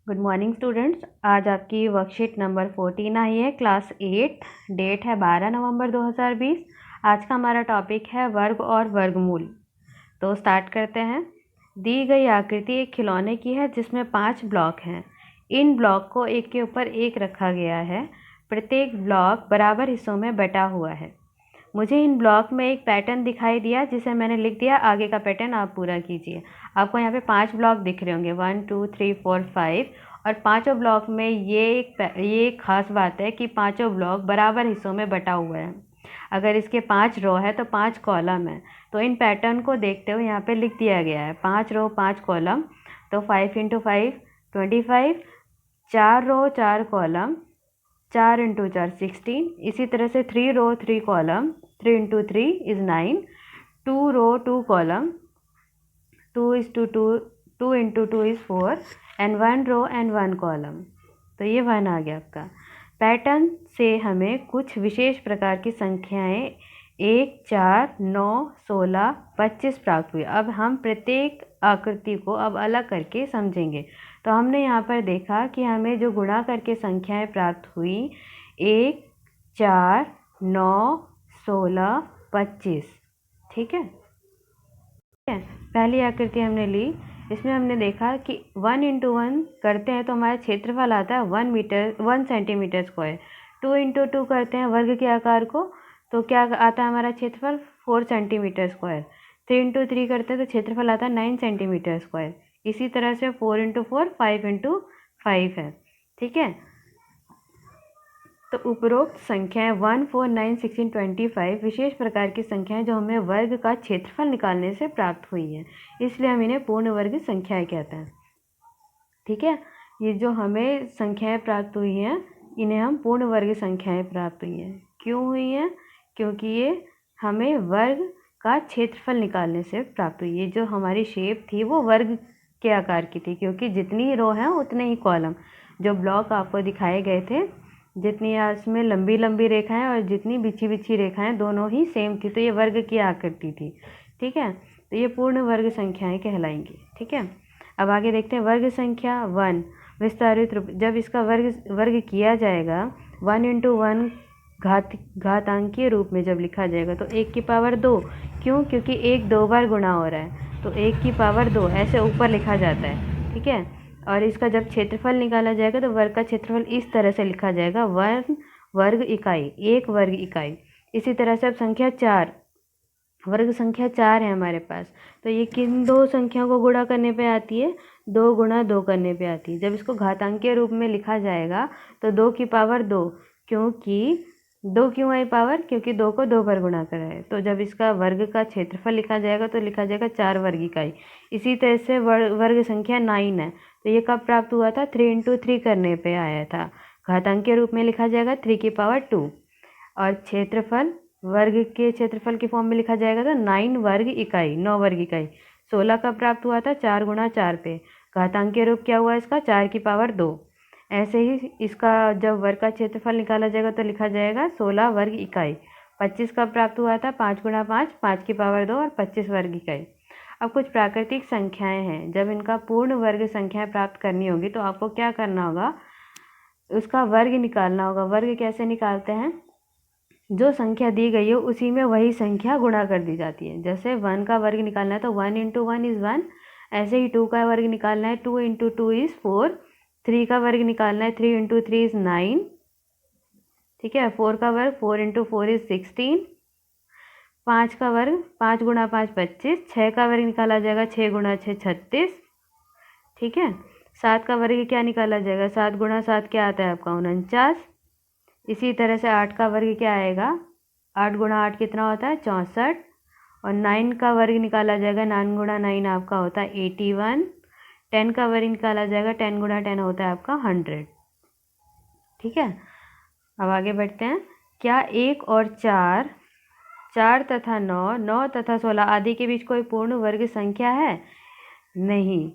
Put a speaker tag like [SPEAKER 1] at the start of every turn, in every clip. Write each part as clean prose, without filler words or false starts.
[SPEAKER 1] Good morning students. आज आपकी worksheet number 14 आई है, क्लास 8। डेट है 12 नवंबर 2020। आज का हमारा टॉपिक है वर्ग और वर्गमूल। तो स्टार्ट करते हैं। दी गई आकृति एक खिलौने की है जिसमें 5 ब्लॉक हैं। इन ब्लॉक को एक के ऊपर एक रखा गया है। प्रत्येक ब्लॉक बराबर हिस्सों में बटा हुआ है। मुझे इन ब्लॉक में एक पैटर्न दिखाई दिया जिसे मैंने लिख दिया। आगे का पैटर्न आप पूरा कीजिए। आपको यहाँ पे 5 ब्लॉक दिख रहे होंगे, 1 2 3 4 5। और पांचों ब्लॉक में ये एक खास बात है कि पांचों ब्लॉक बराबर हिस्सों में बटा हुआ है। अगर इसके 5 रो है तो 5 कॉलम है। तो इन पैटर्न को देखते हुए यहाँ पे लिख दिया गया है 5 रो 5 कॉलम। तो 5 × 5 25, 4 रो 4 कॉलम, 4 × 4 16। इसी तरह से 3 row 3 column, 3 × 3 is 9। 2 row 2 column, 2 × 2 is 4 and 1 row and 1 column. तो ये 1 आ गया आपका। पैटर्न से हमें कुछ विशेष प्रकार की संख्याएं 1 4 9 16 25 प्राप्त हुई। अब हम प्रत्येक आकृति को अब अलग करके समझेंगे। तो हमने यहाँ पर देखा कि हमें जो गुणा करके संख्याएं प्राप्त हुई 1 4 9 16 25। ठीक है। पहली आकृति हमने ली। इसमें हमने देखा कि 1 × 1 करते हैं तो हमारा क्षेत्रफल आता है 1 सेंटीमीटर स्क्वायर। 2 × 2 करते हैं वर्ग के आकार को, तो क्या आता है हमारा क्षेत्रफल 4 सेंटीमीटर स्क्वायर। 3 × 3 करते हैं तो क्षेत्रफल आता है 9 सेंटीमीटर स्क्वायर। इसी तरह से 4 × 4 5 × 5 है। ठीक है। तो उपरोक्त संख्याएं 1 4 9 16 25 विशेष प्रकार की संख्याएं जो हमें वर्ग का क्षेत्रफल निकालने से प्राप्त हुई हैं, इसलिए हम इन्हें पूर्ण वर्ग संख्याएं कहते हैं। ठीक है। ये जो हमें संख्याएं प्राप्त हुई हैं इन्हें हम पूर्ण वर्ग संख्याएं प्राप्त हुई हैं। क्यों हुई हैं? क्योंकि ये हमें वर्ग का क्षेत्रफल निकालने से प्राप्त हुई। ये जो हमारी शेप थी वो वर्ग के आकार की थी, क्योंकि जितनी रो हैं उतने ही कॉलम। जो ब्लॉक आपको दिखाए गए थे, जितनी इसमें लंबी लंबी रेखाएं और जितनी बिछी बिछी रेखाएं दोनों ही सेम थी, तो ये वर्ग की आकृति थी। ठीक है। तो ये पूर्ण वर्ग संख्याएं कहलाएंगी। ठीक है। अब आगे देखते हैं वर्ग संख्या 1 विस्तारित रूप। जब इसका वर्ग किया जाएगा 1 × 1 घातांकीय रूप में जब लिखा जाएगा तो 1 की पावर 2। क्यों? क्योंकि 1 2 बार गुणा हो रहा है, तो 1 की पावर 2 ऐसे ऊपर लिखा जाता है। ठीक है। और इसका जब क्षेत्रफल निकाला जाएगा तो वर्ग का क्षेत्रफल इस तरह से लिखा जाएगा 1 वर्ग इकाई, 1 वर्ग इकाई। इसी तरह से अब संख्या 4, वर्ग संख्या 4 है हमारे पास, तो ये किन दो संख्याओं को गुणा करने पे आती है? 2 × 2 करने पे आती है। जब इसको घातांकीय रूप में लिखा जाएगा तो 2 की पावर 2। क्योंकि 2 क्यों आई पावर? क्योंकि 2 को 2 बार गुणा करा है। तो जब इसका वर्ग का क्षेत्रफल लिखा जाएगा तो लिखा जाएगा 4 वर्ग इकाई। इसी तरह से वर्ग संख्या 9 है, तो ये कब प्राप्त हुआ था? 3 × 3 करने पे आया था। घातांकीय रूप में लिखा जाएगा 3 की पावर 2। और क्षेत्रफल वर्ग के क्षेत्रफल के फॉर्म में लिखा जाएगा तो 9 वर्ग इकाई, 9 वर्ग इकाई। 16 का प्राप्त हुआ था 4 × 4 पे। घातांकीय रूप क्या हुआ इसका? 4 की पावर 2। ऐसे ही इसका जब वर्ग का क्षेत्रफल निकाला जाएगा तो लिखा जाएगा 16 वर्ग इकाई। 25 का प्राप्त हुआ था 5 × 5, 5 की पावर 2 और 25 वर्ग इकाई। अब कुछ प्राकृतिक संख्याएं हैं, जब इनका पूर्ण वर्ग संख्याएं प्राप्त करनी होगी तो आपको क्या करना होगा? उसका वर्ग निकालना होगा। वर्ग कैसे निकालते हैं? जो संख्या दी गई है उसी में वही संख्या गुणा कर दी जाती है। जैसे 1 का वर्ग निकालना है तो 1 × 1 इज़ 1। ऐसे ही 2 का वर्ग निकालना है 2 × 2 इज़ 4। 3 का वर्ग निकालना है 3 × 3 इज़ 9। ठीक है। 4 का वर्ग 4 × 4 इज़ 16। 5 का वर्ग 5 × 5 25। 6 का वर्ग निकाला जाएगा 6 × 6 36। ठीक है। 7 का वर्ग क्या निकाला जाएगा? 7 × 7 क्या आता है आपका? 49। इसी तरह से 8 का वर्ग क्या आएगा? 8 × 8 कितना होता है? 64। और 9 का वर्ग निकाला जाएगा 9 × 9 आपका होता है 81। 10 का वर्ग निकाला जाएगा 10 × 10 होता है आपका 100। ठीक है। अब आगे बढ़ते हैं। क्या 1 और 4, 4 तथा 9, 9 तथा 16 आदि के बीच कोई पूर्ण वर्ग संख्या है? नहीं,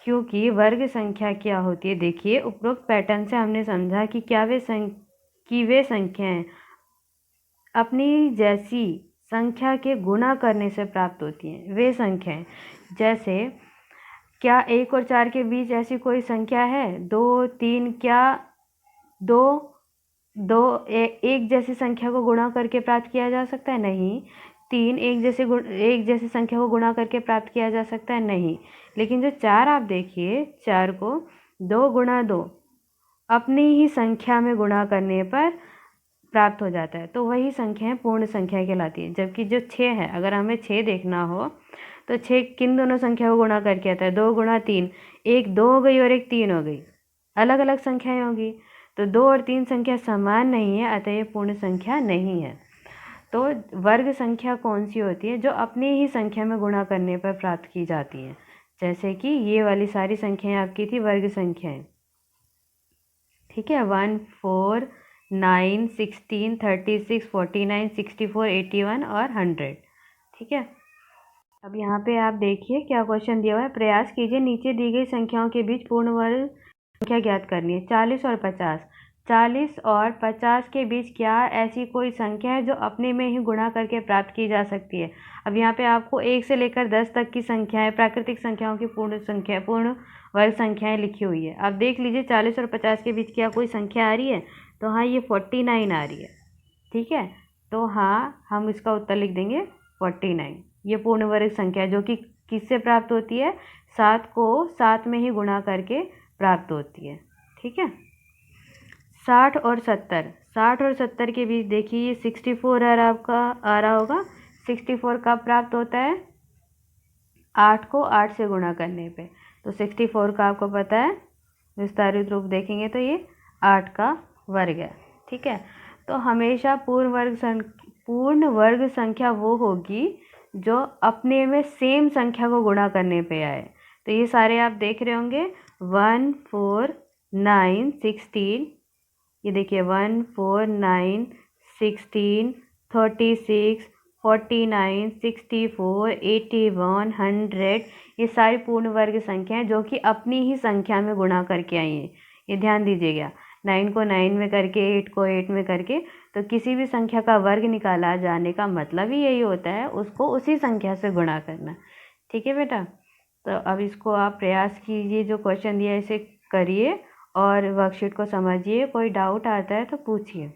[SPEAKER 1] क्योंकि वर्ग संख्या क्या होती है? देखिए, उपरोक्त पैटर्न से हमने समझा कि वे संख्याएं अपनी जैसी संख्या के गुणा करने से प्राप्त होती हैं। वे संख्याएं जैसे क्या 1 और 4 के बीच ऐसी कोई संख्या है? 2, 3, क्या दो एक जैसी संख्या को गुणा करके प्राप्त किया जा सकता है? नहीं। 3 एक जैसी संख्या को गुणा करके प्राप्त किया जा सकता है? नहीं। लेकिन जो 4 आप देखिए, 4 को 2 गुणा 2 अपनी ही संख्या में गुणा करने पर प्राप्त हो जाता है, तो वही संख्याएं पूर्ण संख्या कहलाती है। जबकि जो 6 है, अगर हमें 6 देखना हो तो 6 किन दोनों संख्या को गुणा करके आता है? 2 गुणा 3, एक 2 हो गई और एक 3 हो गई, अलग अलग संख्याएं होगी, तो 2 और 3 संख्या समान नहीं है, अतः ये पूर्ण संख्या नहीं है। तो वर्ग संख्या कौन सी होती है? जो अपनी ही संख्या में गुणा करने पर प्राप्त की जाती है। जैसे कि ये वाली सारी संख्याएं आपकी थी वर्ग संख्याएं, ठीक है। 1, 4, 9, 16, 36, 49, 64, 81 और 100, ठीक है। अब यहाँ पे आप देखिए क्या क्वेश्चन दिया हुआ है। प्रयास कीजिए नीचे दी गई संख्याओं के बीच पूर्ण वर्ग संख्या ज्ञात करनी है। 40 और 50, 40 और 50 के बीच क्या ऐसी कोई संख्या है जो अपने में ही गुणा करके प्राप्त की जा सकती है? अब यहाँ पे आपको 1 से लेकर 10 तक की संख्याएं, प्राकृतिक संख्याओं की पूर्ण वर्ग संख्याएं लिखी हुई है। आप देख लीजिए 40 और 50 के बीच क्या कोई संख्या आ रही है? तो हाँ, ये 49 आ रही है, ठीक है। तो हाँ, हम इसका उत्तर लिख देंगे 49। ये पूर्ण वर्ग संख्या जो कि किससे प्राप्त होती है? 7 को 7 में ही गुणा करके प्राप्त होती है, ठीक है। 60 और 70, 60 और 70 के बीच देखिए ये 64 आपका आ रहा होगा। 64 कब प्राप्त होता है? 8 को 8 से गुणा करने पे। तो 64 का आपको पता है, विस्तारित रूप देखेंगे तो ये 8 का वर्ग है, ठीक है। तो हमेशा पूर्ण वर्ग संख्या वो होगी जो अपने में सेम संख्या को गुणा करने पे आए। तो ये सारे आप देख रहे होंगे 1, 4, 9, 16, ये देखिए 1, 4, 9, 16, 36, 49, 64, 81, 100, ये सारी पूर्ण वर्ग संख्याएं जो कि अपनी ही संख्या में गुणा करके आई हैं। ये ध्यान दीजिएगा, 9 को 9 में करके, 8 को 8 में करके, तो किसी भी संख्या का वर्ग निकाला जाने का मतलब ही यही होता है, उसको उसी संख्या से गुणा करना, ठीक है बेटा। तो अब इसको आप प्रयास कीजिए, जो क्वेश्चन दिया है इसे करिए और वर्कशीट को समझिए। कोई डाउट आता है तो पूछिए।